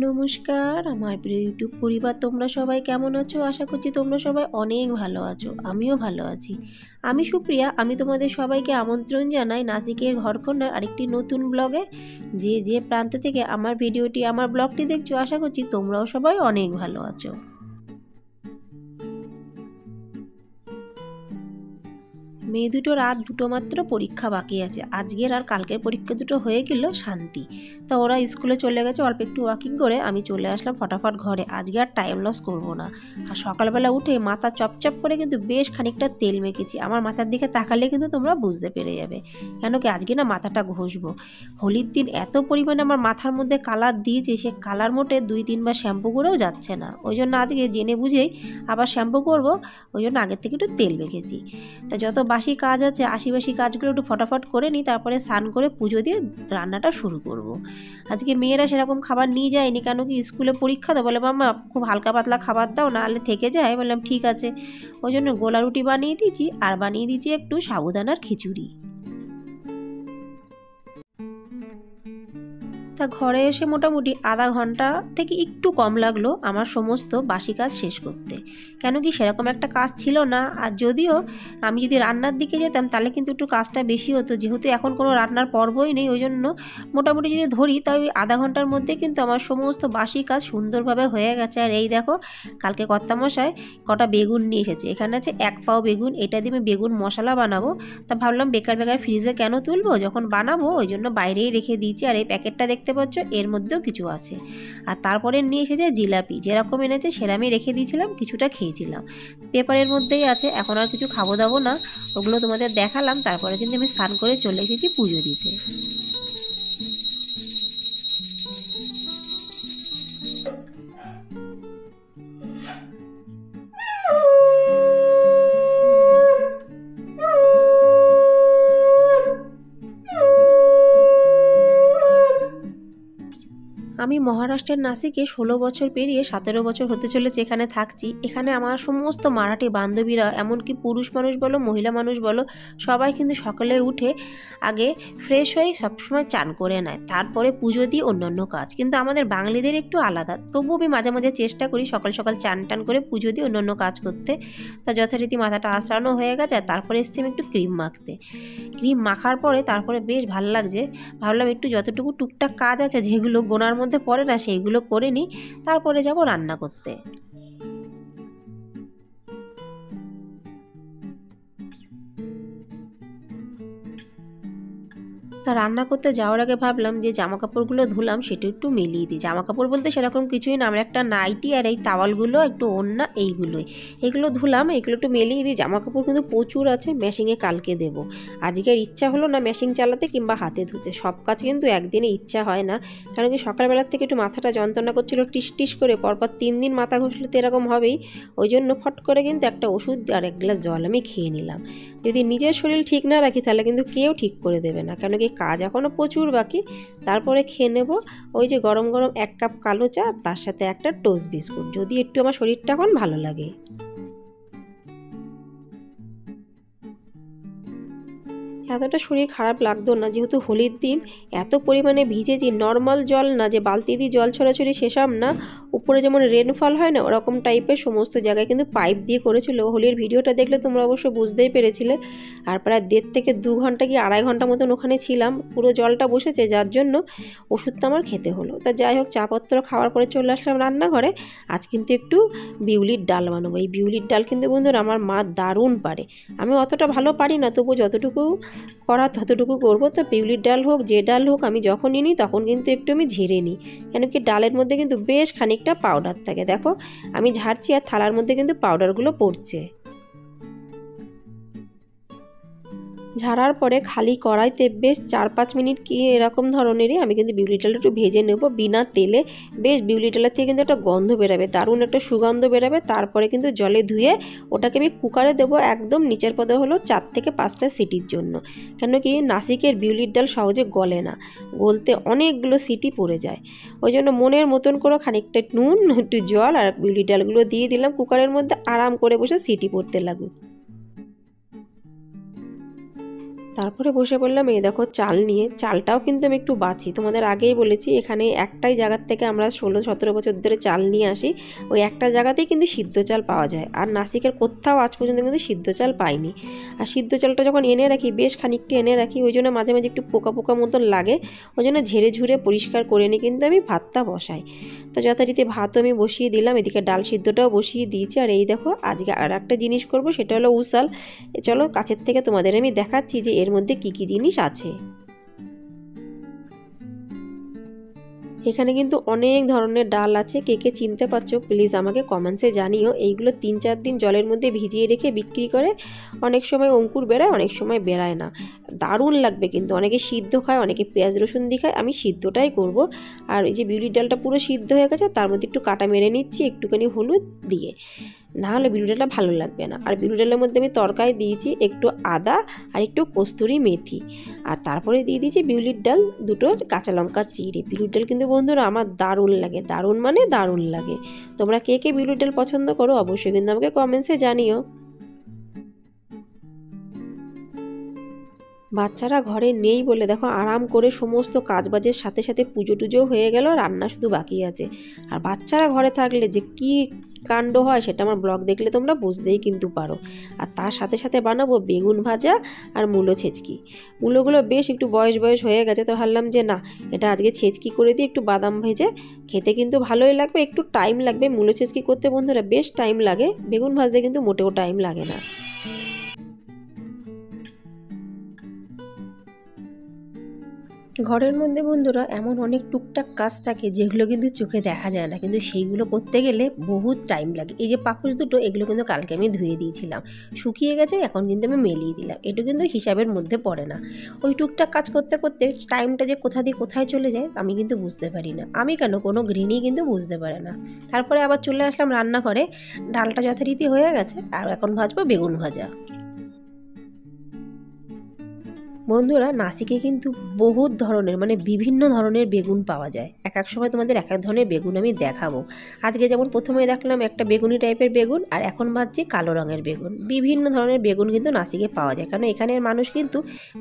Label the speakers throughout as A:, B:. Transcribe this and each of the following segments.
A: নমস্কার আমার প্রিয় ইউটিউব পরিবার, তোমরা সবাই কেমন আছো? আশা করছি তোমরা সবাই অনেক ভালো আছো। আমিও ভালো আছি। আমি সুপ্রিয়া। আমি তোমাদের সবাইকে আমন্ত্রণ জানাই নাসিকের ঘরকন্যার আরেকটি নতুন ব্লগে। যে প্রান্ত থেকে আমার ব্লগটি দেখছো, আশা করছি তোমরাও সবাই অনেক ভালো আছো। মেয়ে দুটোর আর দুটো মাত্র পরীক্ষা বাকি আছে। আজকের আর কালকের পরীক্ষা দুটো হয়ে গেল শান্তি। তা ওরা স্কুলে চলে গেছে, অল্প একটু ওয়াকিং করে আমি চলে আসলাম ফটাফট ঘরে। আজকে আর টাইম লস করব না। আর সকালবেলা উঠে মাথা চপচপ করে কিন্তু বেশ খানিকটা তেল মেখেছি। আমার মাথার দিকে তাকালে কিন্তু তোমরা বুঝতে পেরে যাবে, কেন কি আজকে না মাথাটা ঘষবো। হোলির দিন এত পরিমাণে আমার মাথার মধ্যে কালার দিয়েছে, সে কালার মোটে 2-3 বার শ্যাম্পু করেও যাচ্ছে না। ওই জন্য আজকে জেনে বুঝেই আবার শ্যাম্পু করব, ওই জন্য আগের থেকে একটু তেল মেখেছি। তা যত বাসি কাজ আছে আশিবাসি কাজগুলো একটু ফটাফট করে নিই, তারপরে স্নান করে পুজো দিয়ে রান্নাটা শুরু করব। আজকে মেয়েরা সেরকম খাবার নিয়ে যায়নি, কেন কি স্কুলে পরীক্ষা তো, বলে মাম্মা খুব হালকা পাতলা খাবার দাও, নাহলে থেকে যায়। বললাম ঠিক আছে। ওই জন্য গোলা রুটি বানিয়ে দিয়েছি, আর বানিয়ে দিয়েছি একটু সাবুদানার খিচুড়ি। তা ঘরে এসে মোটামুটি আধা ঘন্টা থেকে একটু কম লাগলো আমার সমস্ত বাসি কাজ শেষ করতে, কেন কি সেরকম একটা কাজ ছিল না। আর যদিও আমি যদি রান্নার দিকে যেতাম তাহলে কিন্তু একটু কাজটা বেশি হতো, যেহেতু এখন কোনো রান্নার পর্বই নেই। ওই জন্য মোটামুটি যদি ধরি তাই ওই আধা ঘন্টার মধ্যে কিন্তু আমার সমস্ত বাসি কাজ সুন্দরভাবে হয়ে গেছে। আর এই দেখো, কালকে কর্তামশাই কটা বেগুন নিয়ে এসেছে। এখানে আছে 1 পাও বেগুন, এটা দিয়ে আমি বেগুন মশলা বানাবো। তা ভাবলাম বেকার ফ্রিজে কেন তুলবো, যখন বানাবো ওই জন্য বাইরেই রেখে দিয়েছি। আর এই প্যাকেটটা দেখতে পাচ্ছ, এর মধ্যেও কিছু আছে। আর তারপরে নিয়ে এসেছে জিলাপি, যেরকম এনেছে সেরামই রেখে দিয়েছিলাম, কিছুটা খেয়েছিলাম। পেপারের মধ্যেই আছে, এখন আর কিছু খাবো দাবো না। ওগুলো তোমাদের দেখালাম। তারপরে কিন্তু আমি স্নান করে চলে এসেছি পুজো দিতে। আমি মহারাষ্ট্রের নাসিকে 16 বছর পেরিয়ে 17 বছর হতে চলেছে এখানে থাকছি। এখানে আমার সমস্ত মারাঠি বান্ধবীরা, এমনকি পুরুষ মানুষ বলো মহিলা মানুষ বলো, সবাই কিন্তু সকালে উঠে আগে ফ্রেশ হয়ে সবসময় চান করে নেয়, তারপরে পুজো দিয়ে অন্যান্য কাজ। কিন্তু আমাদের বাঙালিদের একটু আলাদা, তবুও আমি মাঝে মাঝে চেষ্টা করি সকাল সকাল চান টান করে পুজো দিয়ে অন্যান্য কাজ করতে। তা যথারীতি মাথাটা আঁচড়ানো হয়ে গেছে, আর তারপরে এসছি আমি একটু ক্রিম মাখতে। ক্রিম মাখার পরে তারপরে বেশ ভালো লাগছে। ভাবলাম একটু যতটুকু টুকটাক কাজ আছে, যেগুলো গোনার মধ্যে পড়ে না, সেইগুলো করে নিই, তারপরে যাব রান্না করতে। তা রান্না করতে যাওয়ার আগে ভাবলাম যে জামা কাপড়গুলো ধুলাম সেটা একটু মিলিয়ে দিই। জামা কাপড় বলতে সেরকম কিছুই না, আমার একটা নাইটি আর এই তাওয়ালগুলো একটু ওড়না, এগুলো ধুলাম, এগুলো একটু মিলিয়ে দিই। জামা কাপড় কিন্তু প্রচুর আছে, মেশিনে কালকে দেব। আজকের ইচ্ছা হলো না মেশিন চালাতে কিংবা হাতে ধুতে। সব কাজ কিন্তু একদিনে ইচ্ছা হয় না, কারণ কি সকালবেলার থেকে একটু মাথাটা যন্ত্রণা করছিল টিস টিস করে, পরপর 3 দিন মাথা ঘষলে তো এরকম হবেই। ওই জন্য ফট করে কিন্তু একটা ওষুধ আর 1 গ্লাস জল আমি খেয়ে নিলাম। যদি নিজের শরীর ঠিক না রাখি তাহলে কিন্তু কেউ ঠিক করে দেবে না, কেন কি কাজ এখনও প্রচুর বাকি। তারপরে খেয়ে নেব ওই যে গরম গরম 1 কাপ কালো চা, তার সাথে একটা টোস্ট বিস্কুট, যদি একটু আমার শরীরটা এখন ভালো লাগে। এতটা শরীর খারাপ লাগতো না, যেহেতু হোলির দিন এত পরিমাণে ভিজেছি। নর্মাল জল না যে বালতি দিয়ে জল ছড়াছড়ি, সেসব না, উপরে যেমন রেনফল হয় না ওরকম টাইপের সমস্ত জায়গায় কিন্তু পাইপ দিয়ে করেছিল। হোলির ভিডিওটা দেখলে তোমরা অবশ্য বুঝতেই পেরেছিলে। আর প্রায় 1.5 থেকে 2 ঘন্টা কি 2.5 ঘন্টা মতন ওখানে ছিলাম, পুরো জলটা বসেছে, যার জন্য ওষুধটা আমার খেতে হলো। তা যাই হোক, চাপত্র খাওয়ার পরে চলে আসলাম রান্নাঘরে। আজ কিন্তু একটু বিউলির ডাল বানাবো। এই বিউলির ডাল কিন্তু বন্ধুরা আমার মা দারুণ পারে। আমি অতটা ভালো পারি না, তবু যতটুকু করার ততটুকু করবো। তো বিউলির ডাল হোক যে ডাল হোক, আমি যখনই নিই তখন কিন্তু একটু আমি ঝেড়ে নিই, কেন কি ডালের মধ্যে কিন্তু বেশ খানিকটা পাউডার থাকে। দেখো আমি ঝাড়ছি আর থালার মধ্যে কিন্তু পাউডারগুলো পড়ছে। ঝাড়ার পরে খালি কড়াইতে বেশ 4-5 মিনিট কি এরকম ধরনেরই আমি কিন্তু বিউলি ডালটা একটু ভেজে নেব বিনা তেলে। বেশ বিউলি ডালের থেকে কিন্তু একটা গন্ধ বেরাবে, দারুণ একটা সুগন্ধ বেরাবে। তারপরে কিন্তু জলে ধুয়ে ওটাকে আমি কুকারে দেবো, একদম নিচের পদে হলো 4 থেকে 5টা সিটির জন্য, কেন কি নাসিকের বিউলির ডাল সহজে গলে না, গলতে অনেকগুলো সিটি পড়ে যায়। ওই জন্য মনের মতন করে খানিকটা নুন, একটু জল আর বিউলি ডালগুলো দিয়ে দিলাম কুকারের মধ্যে, আরাম করে বসে সিটি পড়তে লাগুক। তারপরে বসে পড়লাম এই দেখো চাল নিয়ে। চালটাও কিন্তু আমি একটু বাছি, তোমাদের আগেই বলেছি এখানে একটাই জায়গার থেকে আমরা 16-17 বছর ধরে চাল নিয়ে আসি। ওই একটা জায়গাতেই কিন্তু সিদ্ধ চাল পাওয়া যায়, আর নাসিকের কোথাও আজ পর্যন্ত কিন্তু সিদ্ধ চাল পাইনি। আর সিদ্ধ চালটা যখন এনে রাখি, বেশ খানিকটা এনে রাখি, ওই জন্য মাঝে মাঝে একটু পোকা পোকা মতন লাগে, ওই জন্য ঝেড়ে ঝুড়ে পরিষ্কার করে নিয়ে কিন্তু আমি ভাতটা বসাই। তো যথারীতি ভাতও আমি বসিয়ে দিলাম, এদিকে ডাল সিদ্ধটাও বসিয়ে দিয়েছি। আর এই দেখো আজকে আর একটা জিনিস করব, সেটা হলো উসাল। চলো কাছের থেকে তোমাদের আমি দেখাচ্ছি যে এর মধ্যে কি কি জিনিস আছে। এখানে কিন্তু অনেক ধরনের ডাল আছে, কে কে চিনতে পারছো প্লিজ আমাকে কমেন্টসে জানিও। এইগুলো 3-4 দিন জলের মধ্যে ভিজিয়ে রেখে বিক্রি করে, অনেক সময় অঙ্কুর বেরায়, অনেক সময় বেরায় না। দারুণ লাগবে কিন্তু, অনেকে সিদ্ধ খায়, অনেকে পেঁয়াজ রসুন দিয়ে খায়, আমি সিদ্ধটাই করব। আর এই যে বিউলির ডালটা পুরো সিদ্ধ হয়ে গেছে, তার মধ্যে একটু কাটা মেরে নিচ্ছি একটুখানি হলুদ দিয়ে, না হলে বিউলি ডালটা ভালো লাগবে না। আর বিউলি ডালের মধ্যে আমি তরকারি দিয়েছি একটু আদা আর একটু কস্তুরি মেথি, আর তারপরে দিয়ে দিয়েছি বিউলির ডাল, দুটো কাঁচা লঙ্কা চিড়ে। বিউলির ডাল কিন্তু বন্ধুরা আমার দারুণ লাগে, দারুণ মানে দারুণ লাগে। তোমরা কে কে বিউলির ডাল পছন্দ করো অবশ্যই কিন্তু আমাকে কমেন্টসে জানিও। বাচ্চারা ঘরে নেই বলে দেখো আরাম করে সমস্ত কাজবাজের সাথে সাথে পুজো টুজো হয়ে গেল, রান্না শুধু বাকি আছে। আর বাচ্চারা ঘরে থাকলে যে কি কাণ্ড হয় সেটা আমার ব্লগ দেখলে তোমরা বুঝতেই কিন্তু পারো। আর তার সাথে সাথে বানাবো বেগুন ভাজা আর মূলো ছেচকি। মূলোগুলো বেশ একটু বয়স হয়ে গেছে, তো ভাবলাম যে না, এটা আজকে ছেচকি করে দিই একটু বাদাম ভেজে, খেতে কিন্তু ভালোই লাগবে। একটু টাইম লাগবে মূলো ছেচকি করতে বন্ধুরা, বেশ টাইম লাগে, বেগুন ভাজতে কিন্তু মোটেও টাইম লাগে না। ঘরের মধ্যে বন্ধুরা এমন অনেক টুকটাক কাজ থাকে যেগুলো কিন্তু চোখে দেখা যায় না, কিন্তু সেইগুলো করতে গেলে বহুত টাইম লাগে। এই যে পাপোশ দুটো, এগুলো কিন্তু কালকে আমি ধুয়ে দিয়েছিলাম, শুকিয়ে গেছে, এখন কিন্তু আমি মেলিয়ে দিলাম, এটা কিন্তু হিসাবের মধ্যে পড়ে না। ওই টুকটাক কাজ করতে করতে টাইমটা যে কোথা দিয়ে কোথায় চলে যায় আমি কিন্তু বুঝতে পারি না, আমি কেন কোনো গৃহিণী কিন্তু বুঝতে পারে না। তারপরে আবার চলে আসলাম রান্নাঘরে, ডালটা যথারীতি হয়ে গেছে, আর এখন ভাজবো বেগুন ভাজা। বন্ধুরা নাসিকে কিন্তু বহুত ধরনের মানে বিভিন্ন ধরনের বেগুন পাওয়া যায়, এক এক সময় তোমাদের এক এক ধরনের বেগুন আমি দেখাবো। আজকে যেমন প্রথমে দেখলাম একটা বেগুনি টাইপের বেগুন, আর এখন ভাবছি কালো রঙের বেগুন। বিভিন্ন ধরনের বেগুন কিন্তু নাসিকে পাওয়া যায়, কারণ এখানের মানুষ কিন্তু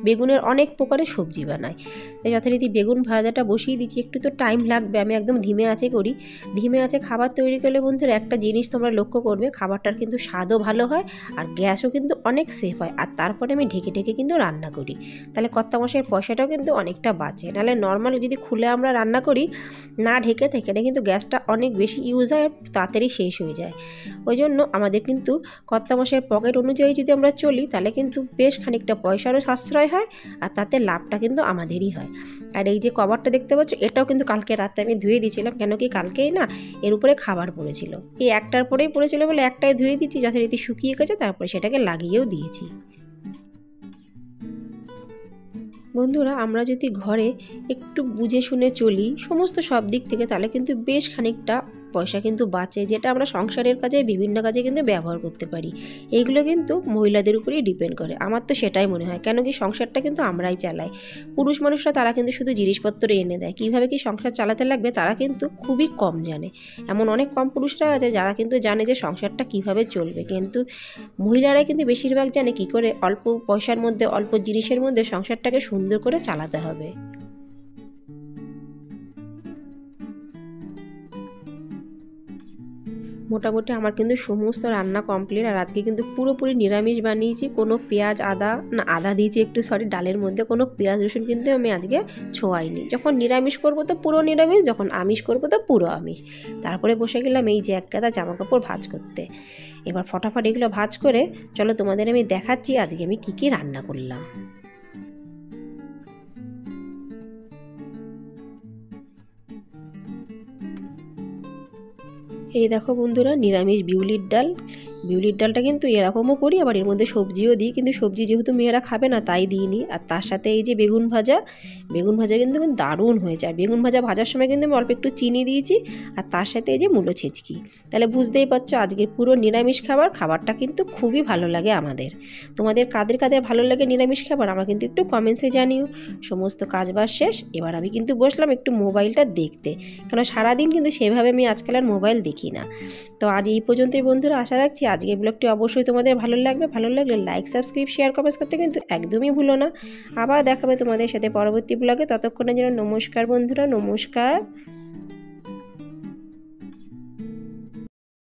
A: বেগুনের অনেক প্রকারের সবজি বানায়। তাই যথারীতি বেগুন ভাজাটা বসিয়ে দিচ্ছি, একটু তো টাইম লাগবে, আমি একদম ধিমে আঁচে করি। ধিমে আঁচে খাবার তৈরি করলে বন্ধুরা একটা জিনিস তোমরা লক্ষ্য করবে, খাবারটার কিন্তু স্বাদও ভালো হয়, আর গ্যাসও কিন্তু অনেক সেফ হয়। আর তারপরে আমি ঢেকে ঢেকে কিন্তু রান্না করি, তাহলে কর্তামশাইয়ের পয়সাটাও কিন্তু অনেকটা বাঁচে। নাহলে নর্মালি যদি খুলে আমরা রান্না করি না ঢেকে সেখানে কিন্তু গ্যাসটা অনেক বেশি ইউজ হয়, তাড়াতাড়ি শেষ হয়ে যায়। ওই জন্য আমাদের কিন্তু কর্তামশাইয়ের পকেট অনুযায়ী যদি আমরা চলি তাহলে কিন্তু বেশ খানিকটা পয়সারও সাশ্রয় হয়, আর তাতে লাভটা কিন্তু আমাদেরই হয়। আর এই যে কভারটা দেখতে পাচ্ছ, এটাও কিন্তু কালকে রাতে আমি ধুয়ে দিয়েছিলাম, কেন কি কালকেই না এর উপরে খাবার পড়েছিল, এই একটার পরেই পড়েছিল বলে একটাই ধুয়ে দিচ্ছি, যথারীতি শুকিয়ে গেছে, তারপরে সেটাকে লাগিয়েও দিয়েছি। বন্ধুরা আমরা যদি ঘরে একটু বুঝে শুনে চলি সমস্ত সব দিক থেকে, তাহলে কিন্তু বেশ খানিকটা পয়সা কিন্তু বাঁচে, যেটা আমরা সংসারের কাজে বিভিন্ন কাজে কিন্তু ব্যবহার করতে পারি। এইগুলো কিন্তু মহিলাদের উপরেই ডিপেন্ড করে, আমার তো সেটাই মনে হয়, কেন কি সংসারটা কিন্তু আমরাই চালাই। পুরুষ মানুষরা তারা কিন্তু শুধু জিনিসপত্র এনে দেয়, কীভাবে কি সংসার চালাতে লাগবে তারা কিন্তু খুবই কম জানে। এমন অনেক কম পুরুষরা আছে যারা কিন্তু জানে যে সংসারটা কিভাবে চলবে, কিন্তু মহিলারাই কিন্তু বেশিরভাগ জানে কি করে অল্প পয়সার মধ্যে অল্প জিনিসের মধ্যে সংসারটাকে সুন্দর করে চালাতে হবে। মোটামুটি আমার কিন্তু সমস্ত রান্না কমপ্লিট, আর আজকে কিন্তু পুরোপুরি নিরামিষ বানিয়েছি, কোনো পেঁয়াজ আদা দিয়েছি একটু ডালের মধ্যে কোনো পেঁয়াজ রসুন কিন্তু আমি আজকে ছোঁয়াইনি। যখন নিরামিষ করবো তো পুরো নিরামিষ, যখন আমিষ করবো তো পুরো আমিষ। তারপরে বসে গেলাম এই যে এক গাদা জামা কাপড় ভাঁজ করতে। এবার ফটাফট এগুলো ভাঁজ করে চলো তোমাদের আমি দেখাচ্ছি আজকে আমি কি কি রান্না করলাম। এই দেখো বন্ধুরা নিরামিষ বিউলির ডাল। বিউলির ডালটা কিন্তু এরকমও করি, আবার এর মধ্যে সবজিও দিই, কিন্তু সবজি যেহেতু মেয়েরা খাবে না তাই দিইনি। আর তার সাথে এই যে বেগুন ভাজা, বেগুন ভাজা কিন্তু দারুণ হয়ে যায়। বেগুন ভাজার সময় কিন্তু আমি অল্প একটু চিনি দিয়েছি, আর তার সাথে এই যে মূলো ছেচকি। তাহলে বুঝতেই পারছো আজকের পুরো নিরামিষ খাবারটা কিন্তু খুবই ভালো লাগে আমাদের। তোমাদের কাদের কাদের ভালো লাগে নিরামিষ খাবার আমার কিন্তু একটু কমেন্টসে জানিও। সমস্ত কাজবাজ শেষ, এবার আমি কিন্তু বসলাম একটু মোবাইলটা দেখতে, কারণ সারাদিন কিন্তু সেভাবে আমি আজকাল আর মোবাইল দেখি না। তো আজ এই পর্যন্তই বন্ধুরা, আশা রাখছি আজকের ব্লগটি অবশ্যই তোমাদের ভালো লাগবে। ভালো লাগলে লাইক, সাবস্ক্রাইব, শেয়ার, কমেন্টস করতে কিন্তু একদমই ভুলো না। আবার দেখাবে তোমাদের সাথে পরবর্তী ব্লগে। ততক্ষণের জন্য নমস্কার বন্ধুরা, নমস্কার।